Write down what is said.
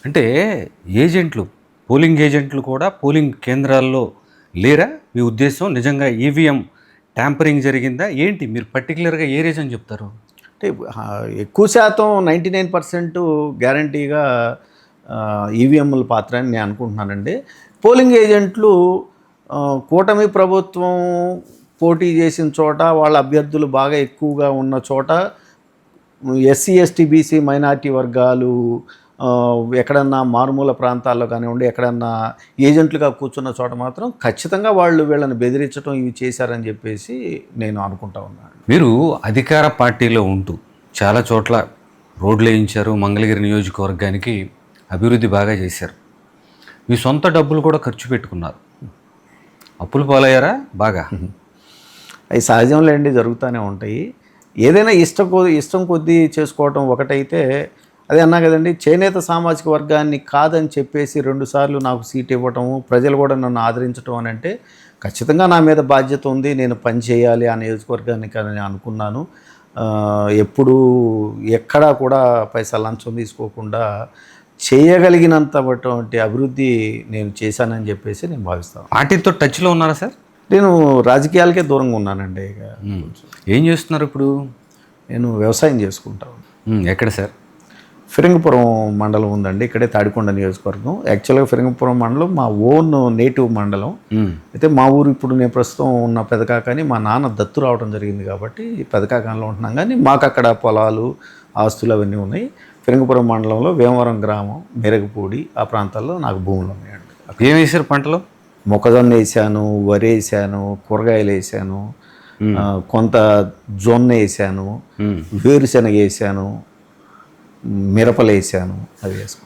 అంటే ఏజెంట్లు, పోలింగ్ ఏజెంట్లు కూడా పోలింగ్ కేంద్రాల్లో లేరా? మీ ఉద్దేశం నిజంగా ఈవీఎం ట్యాంపరింగ్ జరిగిందా? ఏంటి మీరు పర్టిక్యులర్‌గా ఏ రీజన్ చెప్తారు? అంటే ఎక్కువ శాతం 99% గ్యారంటీగా ఈవీఎంల పాత్ర అని నేను అనుకుంటున్నానండి. పోలింగ్ ఏజెంట్లు కూటమి ప్రభుత్వం పోటీ చేసిన చోట వాళ్ళ అభ్యర్థులు బాగా ఎక్కువగా ఉన్న చోట ఎస్సీ, ఎస్టీ, బీసీ మైనారిటీ వర్గాలు ఎక్కడన్నా మారుమూల ప్రాంతాల్లో కానివ్వండి, ఎక్కడన్నా ఏజెంట్లుగా కూర్చున్న చోట మాత్రం ఖచ్చితంగా వాళ్ళు వీళ్ళని బెదిరించడం ఇవి చేశారని చెప్పేసి నేను అనుకుంటా ఉన్నాను. మీరు అధికార పార్టీలో ఉంటూ చాలా చోట్ల రోడ్లు వేయించారు, మంగళగిరి నియోజకవర్గానికి అభివృద్ధి బాగా చేశారు. మీ సొంత డబ్బులు కూడా ఖర్చు పెట్టుకున్నారు. అప్పులు పాలయ్యారా బాగా? అవి సహజంలేండి, జరుగుతూనే ఉంటాయి. ఏదైనా ఇష్టం కొద్దీ చేసుకోవటం ఒకటైతే, అదే అన్నా కదండి, చేనేత సామాజిక వర్గాన్ని కాదని చెప్పేసి 2 సార్లు నాకు సీట్ ఇవ్వటము, ప్రజలు కూడా నన్ను ఆదరించడం అని అంటే ఖచ్చితంగా నా మీద బాధ్యత ఉంది. నేను పని చేయాలి ఆ నియోజకవర్గానికి అని అనుకున్నాను. ఎప్పుడూ ఎక్కడా కూడా పైసా లంచం తీసుకోకుండా చేయగలిగినంతటువంటి అభివృద్ధి నేను చేశానని చెప్పేసి నేను భావిస్తాను. పార్టీతో టచ్లో ఉన్నారా సార్? నేను రాజకీయాలకే దూరంగా ఉన్నానండి. ఇక ఏం చేస్తున్నారు ఇప్పుడు? నేను వ్యవసాయం చేసుకుంటాను. ఎక్కడ సార్? ఫిరంగిపురం మండలం ఉందండి, ఇక్కడే తాడికొండ నియోజకవర్గం. యాక్చువల్గా ఫిరంగిపురం మండలం మా ఓన్ నేటివ్ మండలం. అయితే మా ఊరు ఇప్పుడు నేను ప్రస్తుతం ఉన్న పెదకాకని మా నాన్న దత్తు రావడం జరిగింది కాబట్టి పెదకాకంలో ఉంటున్నాం. కానీ మాకు అక్కడ పొలాలు, ఆస్తులు అవన్నీ ఉన్నాయి. ఫిరంగిపురం మండలంలో వేమవరం గ్రామం, మెరగపూడి ఆ ప్రాంతాల్లో నాకు భూములు ఉన్నాయండి. ఏం వేసారు పంటలు? మొక్కజొన్న వేసాను, వరి వేసాను, కూరగాయలు వేసాను, కొంత జొన్న వేసాను, వేరుశనగ వేసాను, మిరపలు వేసాను, అవి వేసుకున్నాను.